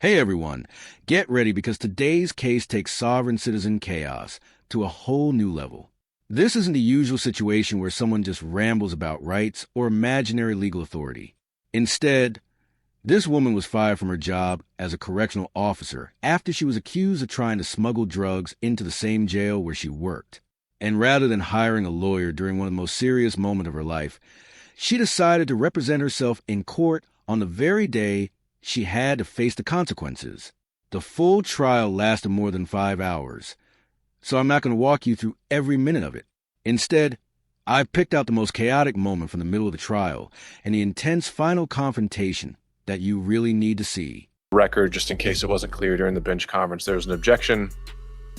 Hey everyone, get ready because today's case takes sovereign citizen chaos to a whole new level. This isn't the usual situation where someone just rambles about rights or imaginary legal authority. Instead, this woman was fired from her job as a correctional officer after she was accused of trying to smuggle drugs into the same jail where she worked. And rather than hiring a lawyer during one of the most serious moments of her life, she decided to represent herself in court on the very day she had to face the consequences. The full trial lasted more than 5 hours, so I'm not going to walk you through every minute of it. Instead, I've picked out the most chaotic moment from the middle of the trial and the intense final confrontation that you really need to see. Record, just in case it wasn't clear during the bench conference, there was an objection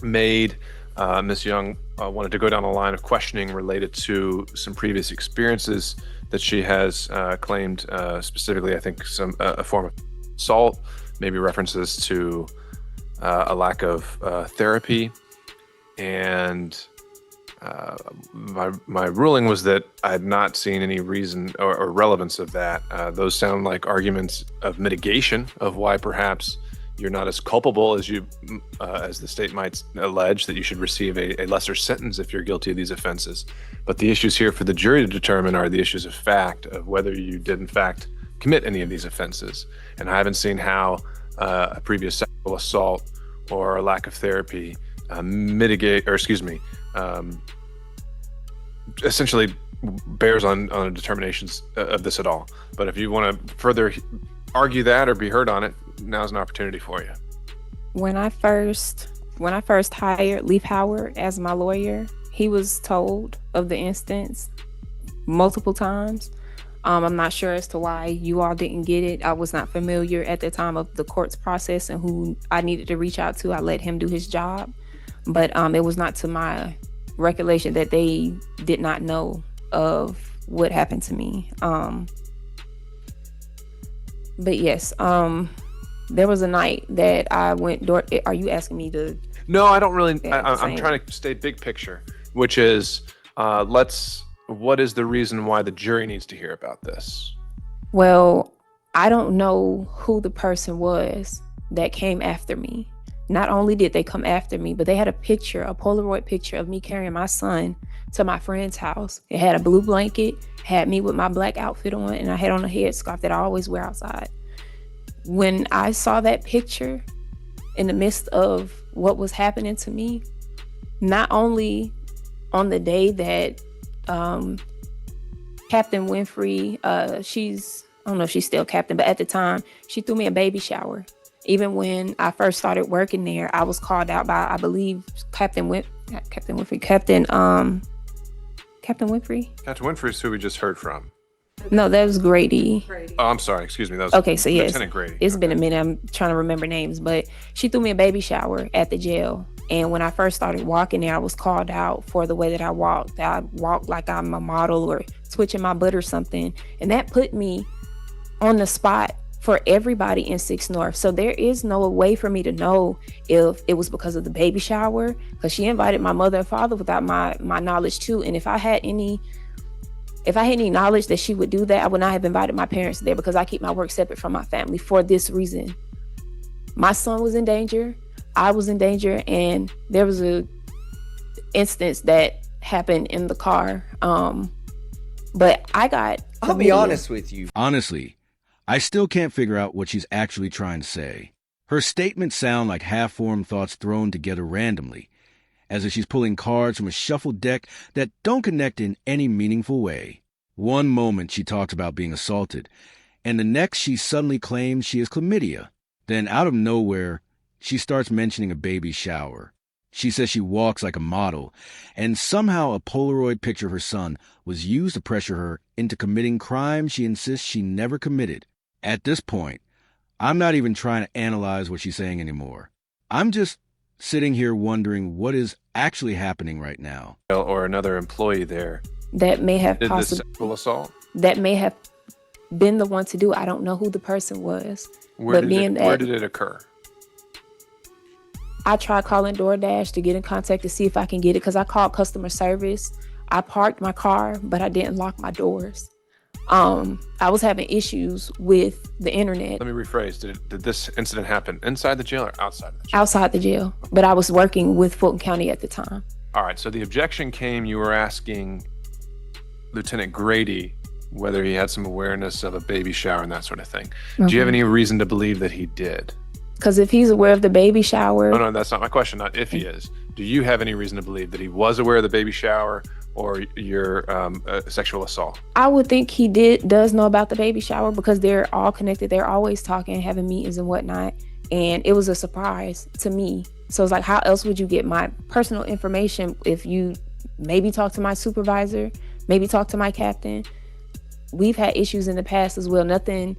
made. Ms. Young wanted to go down a line of questioning related to some previous experiences that she has claimed, specifically, I think, a form of assault, maybe references to a lack of therapy. And my ruling was that I had not seen any reason or relevance of that. Those sound like arguments of mitigation of why perhaps you're not as culpable as as the state might allege, that you should receive a lesser sentence if you're guilty of these offenses. But the issues here for the jury to determine are the issues of fact, of whether you did in fact commit any of these offenses. And I haven't seen how a previous sexual assault or a lack of therapy essentially bears on a determinations of this at all. But if you want to further argue that or be heard on it, now's an opportunity for you. When I first hired Leaf Howard as my lawyer, he was told of the instance multiple times. I'm not sure as to why you all didn't get it. I was not familiar at the time of the court's process and who I needed to reach out to. I let him do his job, but it was not to my recollection that they did not know of what happened to me. But yes, there was a night that I went door. Are you asking me to? No, I don't really. I'm trying to stay big picture, which is what is the reason why the jury needs to hear about this? Well, I don't know who the person was that came after me. Not only did they come after me, but they had a Polaroid picture of me carrying my son to my friend's house. It had a blue blanket, had me with my black outfit on, and I had on a headscarf that I always wear outside. When I saw that picture in the midst of what was happening to me, not only on the day that Captain Winfrey, I don't know if she's still captain, but at the time, she threw me a baby shower. Even when I first started working there, I was called out by, I believe, Captain Winfrey. Captain Winfrey is who we just heard from. No, that was Grady. Oh, I'm sorry. Excuse me. That was okay. So yes, Lieutenant Grady. It's been a minute. I'm trying to remember names, but she threw me a baby shower at the jail. And when I first started walking there, I was called out for the way that I walked. I walked like I'm a model or twitching my butt or something. And that put me on the spot for everybody in 6 North. So there is no way for me to know if it was because of the baby shower, because she invited my mother and father without my knowledge too. And if I had any knowledge that she would do that, I would not have invited my parents there, because I keep my work separate from my family for this reason. My son was in danger, I was in danger, and there was a instance that happened in the car. But I'll be honest with you. Honestly, I still can't figure out what she's actually trying to say. Her statements sound like half-formed thoughts thrown together randomly, as if she's pulling cards from a shuffled deck that don't connect in any meaningful way. One moment she talks about being assaulted, and the next she suddenly claims she has chlamydia. Then out of nowhere, she starts mentioning a baby shower. She says she walks like a model, and somehow a Polaroid picture of her son was used to pressure her into committing crimes she insists she never committed. At this point, I'm not even trying to analyze what she's saying anymore. I'm just sitting here wondering what is actually happening right now. Or another employee there that may have did the sexual assault. That may have been the one to do. I don't know who the person was. Where did it occur? I tried calling DoorDash to get in contact to see if I can get it, because I called customer service. I parked my car, but I didn't lock my doors. I was having issues with the internet. Let me rephrase. Did this incident happen inside the jail or outside of the jail? Outside the jail, but I was working with Fulton County at the time. All right, so the objection came, you were asking Lieutenant Grady whether he had some awareness of a baby shower and that sort of thing. Do you have any reason to believe that he did? Because if he's aware of the baby shower... Oh, no, that's not my question, not if he is. Do you have any reason to believe that he was aware of the baby shower or your sexual assault? I would think he does know about the baby shower because they're all connected. They're always talking, having meetings and whatnot. And it was a surprise to me. So it's like, how else would you get my personal information if you maybe talk to my supervisor, maybe talk to my captain? We've had issues in the past as well, nothing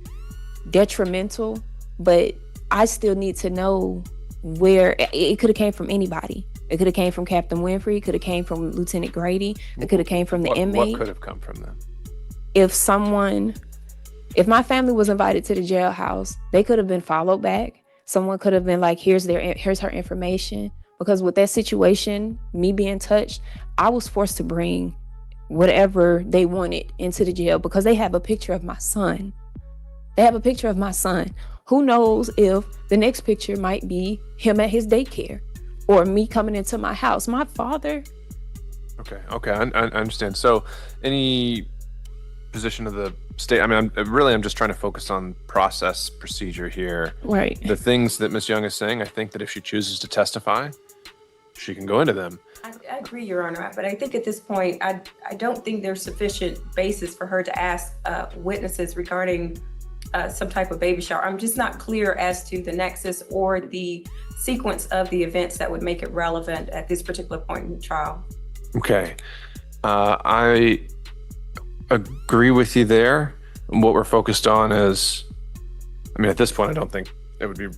detrimental, but I still need to know where it could have came from anybody. It could have came from Captain Winfrey. It could have came from Lieutenant Grady. It could have came from the inmate. What could have come from them? If my family was invited to the jailhouse, they could have been followed back. Someone could have been like, here's her information. Because with that situation, me being touched, I was forced to bring whatever they wanted into the jail because they have a picture of my son. Who knows if the next picture might be him at his daycare or me coming into my house. My father. Okay, I understand. So any position of the state, I mean, I'm just trying to focus on process procedure here. Right. The things that Ms. Young is saying, I think that if she chooses to testify, she can go into them. I agree, Your Honor, but I think at this point, I don't think there's sufficient basis for her to ask witnesses regarding some type of baby shower. I'm just not clear as to the nexus or the sequence of the events that would make it relevant at this particular point in the trial. Okay. I agree with you there. What we're focused on is, I mean, at this point, I don't think it would be,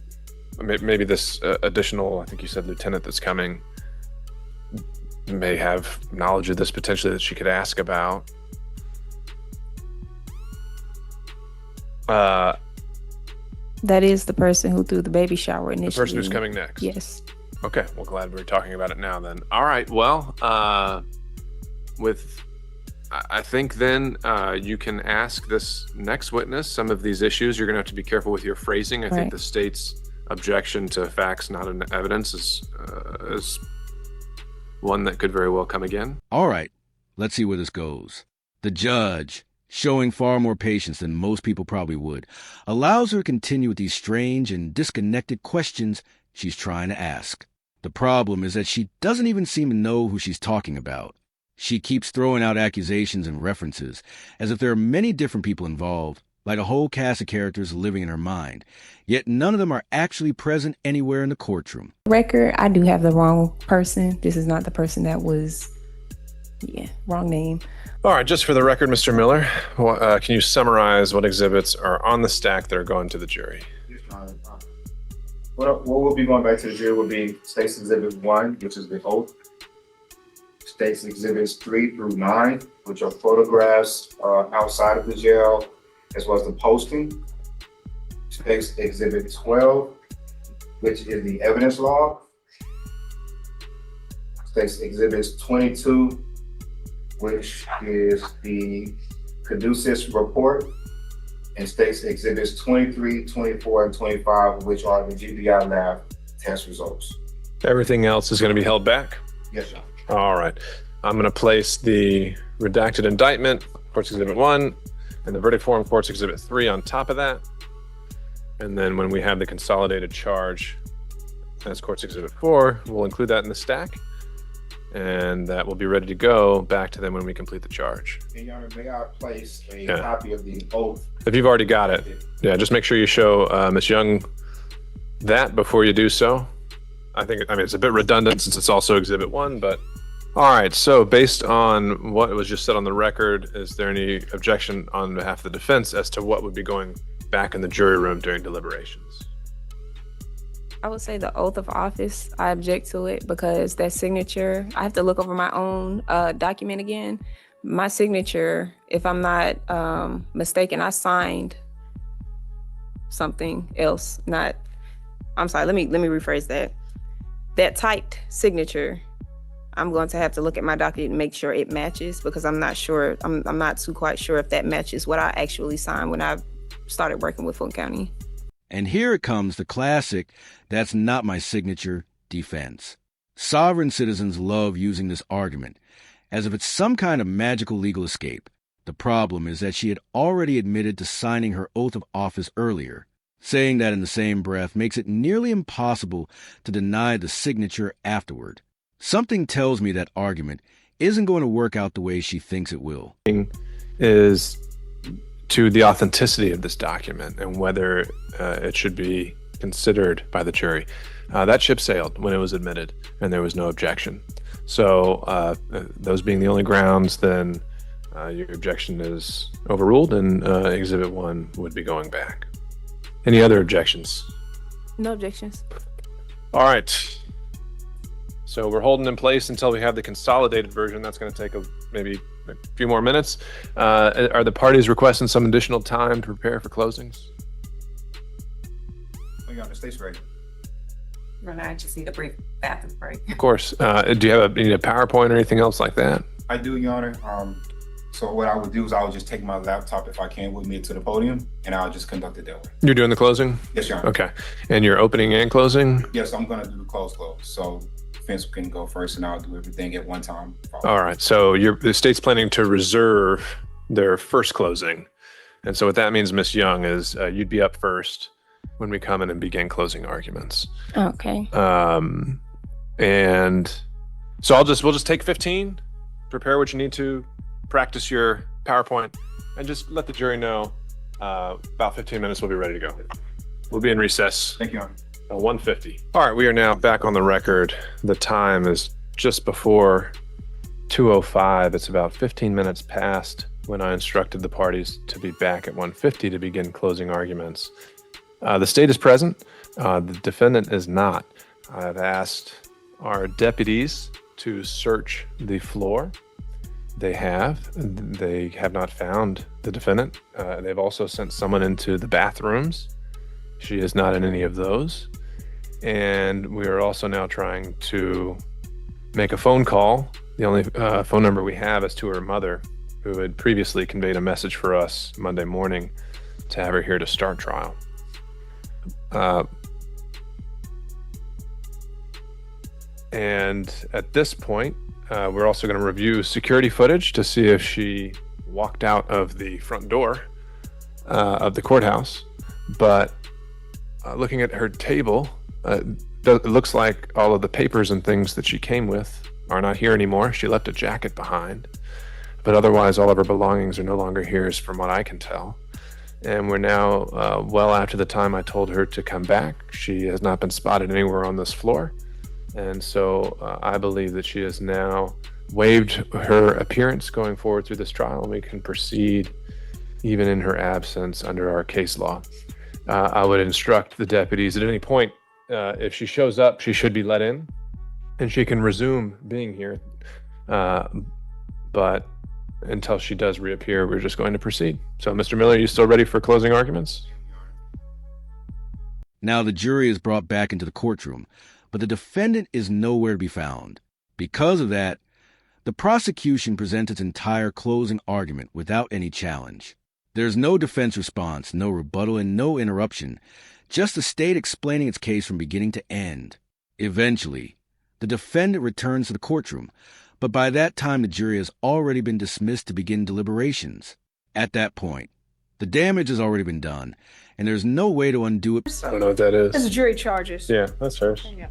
maybe this additional, I think you said lieutenant that's coming, may have knowledge of this potentially that she could ask about. That is the person who threw the baby shower initially. The person who's coming next? Yes. Okay, well, glad we're talking about it now then. All right, well, I think then you can ask this next witness some of these issues. You're going to have to be careful with your phrasing. I think the state's objection to facts, not in evidence, is one that could very well come again. All right, let's see where this goes. The judge, showing far more patience than most people probably would, allows her to continue with these strange and disconnected questions she's trying to ask. The problem is that she doesn't even seem to know who she's talking about. She keeps throwing out accusations and references, as if there are many different people involved, like a whole cast of characters living in her mind, yet none of them are actually present anywhere in the courtroom. Record, I do have the wrong person. This is not the person that was, wrong name. All right, just for the record, Mr. Miller, can you summarize what exhibits are on the stack that are going to the jury? What will be going back to the jury will be State's Exhibit 1, which is the oath. State's Exhibits 3 through 9, which are photographs outside of the jail, as well as the posting. State's Exhibit 12, which is the evidence log. State's Exhibits 22, which is the caduceus report. And State's Exhibits 23, 24, and 25, which are the GBI lab test results. Everything else is going to be held back? Yes, sir. All right. I'm going to place the redacted indictment, Court's Exhibit 1, and the verdict form, Court's Exhibit 3 on top of that. And then when we have the consolidated charge, as Court's Exhibit 4, we'll include that in the stack. And that will be ready to go back to them when we complete the charge. And Your Honor, may I place a copy of the oath? If you've already got it, just make sure you show Ms. Young that before you do so. I mean, it's a bit redundant since it's also Exhibit 1, but all right. So based on what was just said on the record, is there any objection on behalf of the defense as to what would be going back in the jury room during deliberations? I would say the oath of office. I object to it because that signature, I have to look over my own document again. My signature, if I'm not mistaken, I signed something else. I'm sorry, let me rephrase that. That typed signature, I'm going to have to look at my document and make sure it matches, because I'm not sure. I'm not too quite sure if that matches what I actually signed when I started working with Fulton County. And here it comes, the classic, "that's not my signature" defense. Sovereign citizens love using this argument, as if it's some kind of magical legal escape. The problem is that she had already admitted to signing her oath of office earlier. Saying that in the same breath makes it nearly impossible to deny the signature afterward. Something tells me that argument isn't going to work out the way she thinks it will. Is to the authenticity of this document and whether it should be considered by the jury. That ship sailed when it was admitted and there was no objection. So those being the only grounds, then your objection is overruled and Exhibit 1 would be going back. Any other objections? No objections. All right. So we're holding in place until we have the consolidated version. That's going to take maybe a few more minutes. Are the parties requesting some additional time to prepare for closings? We got the state's ready. I just need a brief bathroom break. Of course. Do you need a PowerPoint or anything else like that? I do, Your Honor. So what I would do is I would just take my laptop, if I can, with me to the podium, and I'll just conduct it that way. You're doing the closing? Yes, Your Honor. Okay. And you're opening and closing? Yes, I'm going to do the close. So defense can go first, and I'll do everything at one time. All right. So the state's planning to reserve their first closing. And so what that means, Ms. Young, is you'd be up first when we come in and begin closing arguments. Okay. And so we'll just take 15, prepare what you need to, practice your PowerPoint, and just let the jury know about 15 minutes we'll be ready to go. We'll be in recess. Thank you, Your Honor. 1:50. All right, we are now back on the record. The time is just before 2:05. It's about 15 minutes past when I instructed the parties to be back at 1:50 to begin closing arguments. The state is present. The defendant is not. I've asked our deputies to search the floor. They have not found the defendant. They've also sent someone into the bathrooms. She is not in any of those. And we are also now trying to make a phone call. The only phone number we have is to her mother, who had previously conveyed a message for us Monday morning to have her here to start trial. And at this point, we're also going to review security footage to see if she walked out of the front door of the courthouse. But looking at her table, it looks like all of the papers and things that she came with are not here anymore. She left a jacket behind. But otherwise, all of her belongings are no longer here, from what I can tell. And we're now well after the time I told her to come back. She has not been spotted anywhere on this floor. And so I believe that she has now waived her appearance going forward through this trial, and we can proceed even in her absence under our case law. I would instruct the deputies at any point, if she shows up, she should be let in, and she can resume being here. But until she does reappear, we're just going to proceed. So, Mr. Miller, are you still ready for closing arguments? Now the jury is brought back into the courtroom, but the defendant is nowhere to be found. Because of that, the prosecution presents its entire closing argument without any challenge. There's no defense response, no rebuttal, and no interruption, just the state explaining its case from beginning to end. Eventually, the defendant returns to the courtroom, but by that time the jury has already been dismissed to begin deliberations. At that point, the damage has already been done, and there's no way to undo it. I don't know what that is. It's jury charges. Yeah, that's hers. Yeah.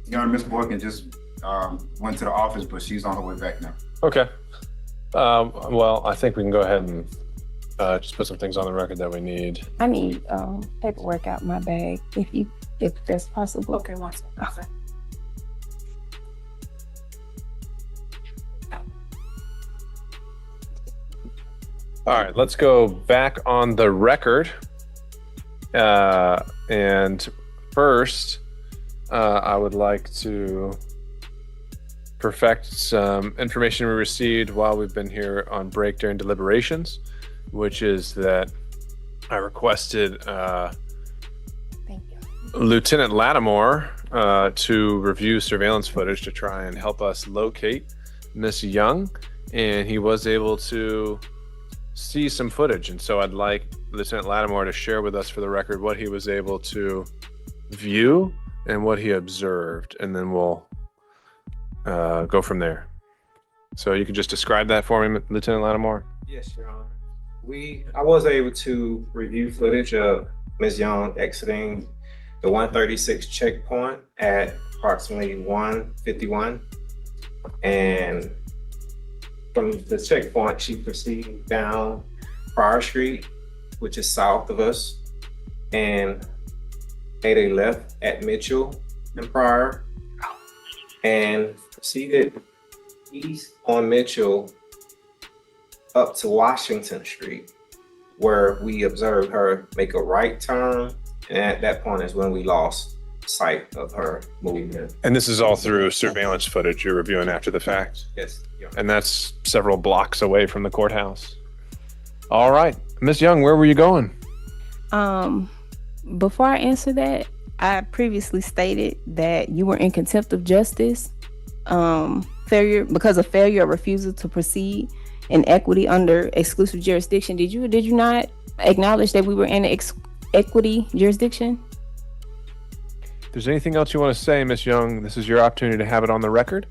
Your Honor, Ms. Boykin just went to the office, but she's on her way back now. Okay. Well, I think we can go ahead and just put some things on the record that we need. I need paperwork out my bag, if that's possible. Okay, one second. Okay. All right, let's go back on the record. And first, I would like to perfect some information we received while we've been here on break during deliberations, which is that I requested Thank you. Lieutenant Lattimore to review surveillance footage to try and help us locate Miss Young, and he was able to see some footage. And so I'd like Lieutenant Lattimore to share with us for the record what he was able to view and what he observed, and then we'll go from there. So you could just describe that for me, Lieutenant Lattimore? Yes, Your Honor. I was able to review footage of Ms. Young exiting the 136 checkpoint at approximately 1:51. And from the checkpoint, she proceeded down Pryor Street, which is south of us, and made a left at Mitchell and Pryor, and proceeded east on Mitchell up to Washington Street, where we observed her make a right turn. And at that point is when we lost sight of her movement. And this is all through surveillance footage you're reviewing after the fact? Yes. Yeah. And that's several blocks away from the courthouse. All right. Miss Young, where were you going? Before I answer that, I previously stated that you were in contempt of justice, because of failure or refusal to proceed in equity under exclusive jurisdiction. Did you not acknowledge that we were in equity jurisdiction? If there's anything else you want to say, Miss Young, this is your opportunity to have it on the record.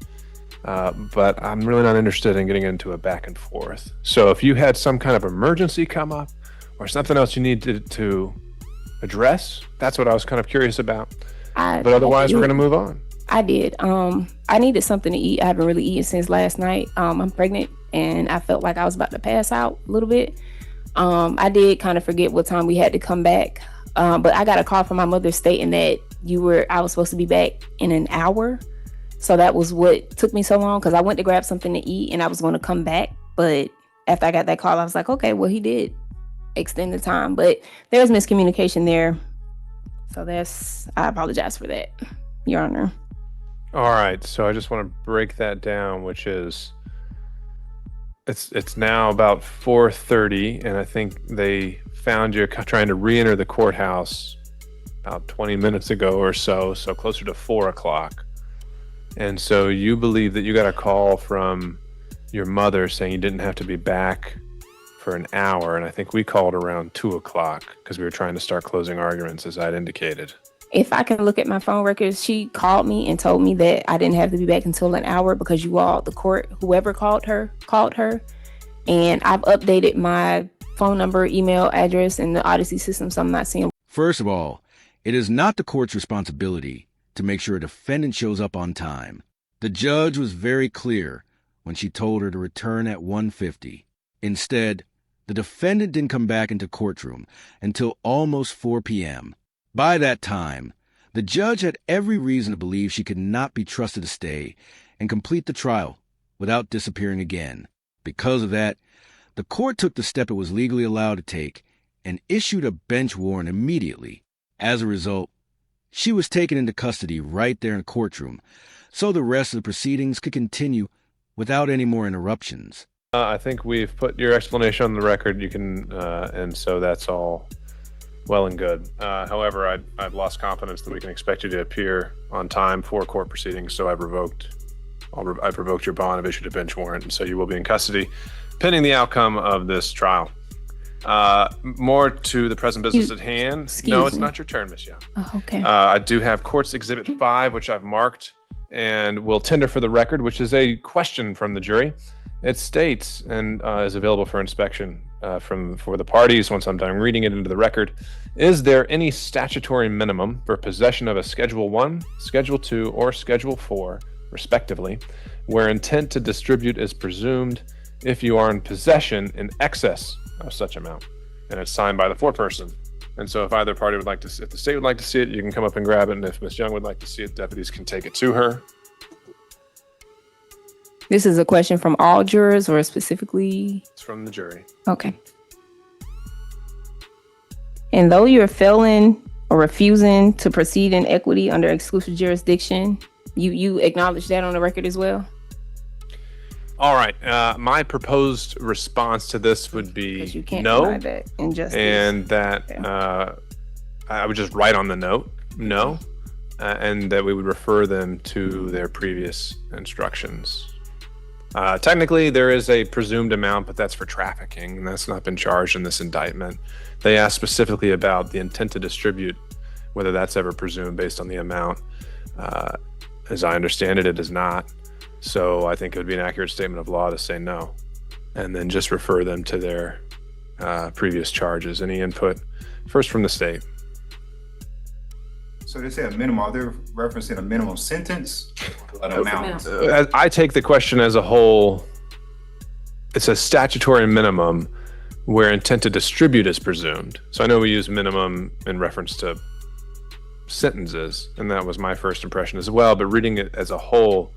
But I'm really not interested in getting into a back and forth. So if you had some kind of emergency come up or something else you needed to address, that's what I was kind of curious about. But otherwise, we're going to move on. I did. I needed something to eat. I haven't really eaten since last night. I'm pregnant and I felt like I was about to pass out a little bit. I did kind of forget what time we had to come back. But I got a call from my mother stating that I was supposed to be back in an hour. So that was what took me so long, because I went to grab something to eat and I was going to come back. But after I got that call, I was like, okay, well, he did extend the time. But there was miscommunication there. So I apologize for that, Your Honor. All right. So I just want to break that down, which is it's now about 4:30, and I think they found you trying to re-enter the courthouse about 20 minutes ago or so closer to 4 o'clock. And so you believe that you got a call from your mother saying you didn't have to be back for an hour, and I think we called around 2 o'clock because we were trying to start closing arguments, as I'd indicated. If I can look at my phone records, she called me and told me that I didn't have to be back until an hour because the court, whoever called her. And I've updated my phone number, email address in the Odyssey system, so I'm not seeing. First of all, it is not the court's responsibility to make sure a defendant shows up on time. The judge was very clear when she told her to return at 1:50. Instead, the defendant didn't come back into courtroom until almost 4 p.m. By that time, the judge had every reason to believe she could not be trusted to stay and complete the trial without disappearing again. Because of that, the court took the step it was legally allowed to take and issued a bench warrant immediately. As a result, she was taken into custody right there in the courtroom, so the rest of the proceedings could continue without any more interruptions. I think we've put your explanation on the record. You can, and so that's all well and good. However, I've lost confidence that we can expect you to appear on time for court proceedings, so I've revoked your bond. I've issued a bench warrant, and so you will be in custody pending the outcome of this trial. More to the present business at hand. No, it's not your turn, Ms. Young. Oh, okay. I do have Court's Exhibit 5, which I've marked and will tender for the record, which is a question from the jury. It states, and is available for inspection for the parties once I'm done reading it into the record: is there any statutory minimum for possession of a Schedule 1, Schedule 2, or Schedule 4, respectively, where intent to distribute is presumed if you are in possession in excess of such amount? And it's signed by the foreperson. And so if either party would like to, if the state would like to see it, you can come up and grab it. And if Ms. Young would like to see it, deputies can take it to her. This is a question from all jurors or specifically? It's from the jury. Okay. And though you're failing or refusing to proceed in equity under exclusive jurisdiction, you acknowledge that on the record as well? All right. My proposed response to this would be you can't no. deny that injustice. And that I would just write on the note, no. and that we would refer them to their previous instructions. Technically, there is a presumed amount, but that's for trafficking, and that's not been charged in this indictment. They asked specifically about the intent to distribute, whether that's ever presumed based on the amount. As I understand it, it is not. So I think it would be an accurate statement of law to say no, and then just refer them to their previous charges. Any input? First from the state. So they say a minimum, are they referencing a minimum sentence? An amount? I take the question as a whole. It's a statutory minimum where intent to distribute is presumed. So I know we use minimum in reference to sentences, and that was my first impression as well, but reading it as a whole,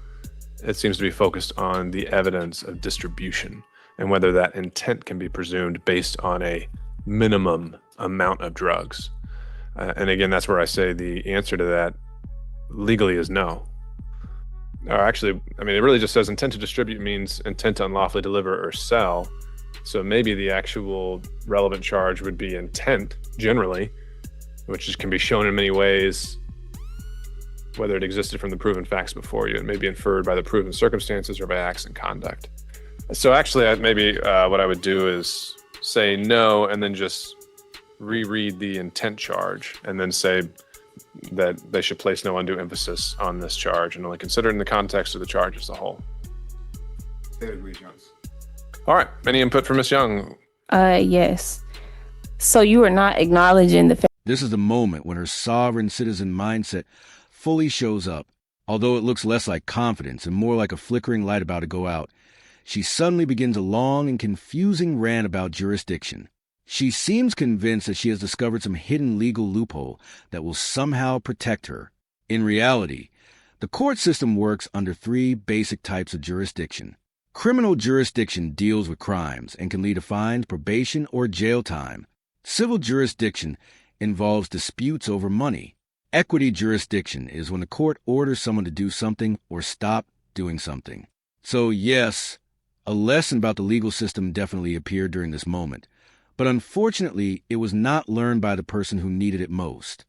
it seems to be focused on the evidence of distribution and whether that intent can be presumed based on a minimum amount of drugs. And again, that's where I say the answer to that legally is no. Or actually, I mean, it really just says intent to distribute means intent to unlawfully deliver or sell. So maybe the actual relevant charge would be intent generally, which can be shown in many ways, whether it existed from the proven facts before you. It may be inferred by the proven circumstances or by acts and conduct. So actually, maybe what I would do is say no, and then just reread the intent charge, and then say that they should place no undue emphasis on this charge and only consider it in the context of the charge as a whole. All right. Any input from Ms. Young? Yes. So you are not acknowledging the fact. This is the moment when her sovereign citizen mindset fully shows up. Although it looks less like confidence and more like a flickering light about to go out, she suddenly begins a long and confusing rant about jurisdiction. She seems convinced that she has discovered some hidden legal loophole that will somehow protect her. In reality, the court system works under three basic types of jurisdiction. Criminal jurisdiction deals with crimes and can lead to fines, probation, or jail time. Civil jurisdiction involves disputes over money. Equity jurisdiction is when the court orders someone to do something or stop doing something. So yes, a lesson about the legal system definitely appeared during this moment. But unfortunately, it was not learned by the person who needed it most.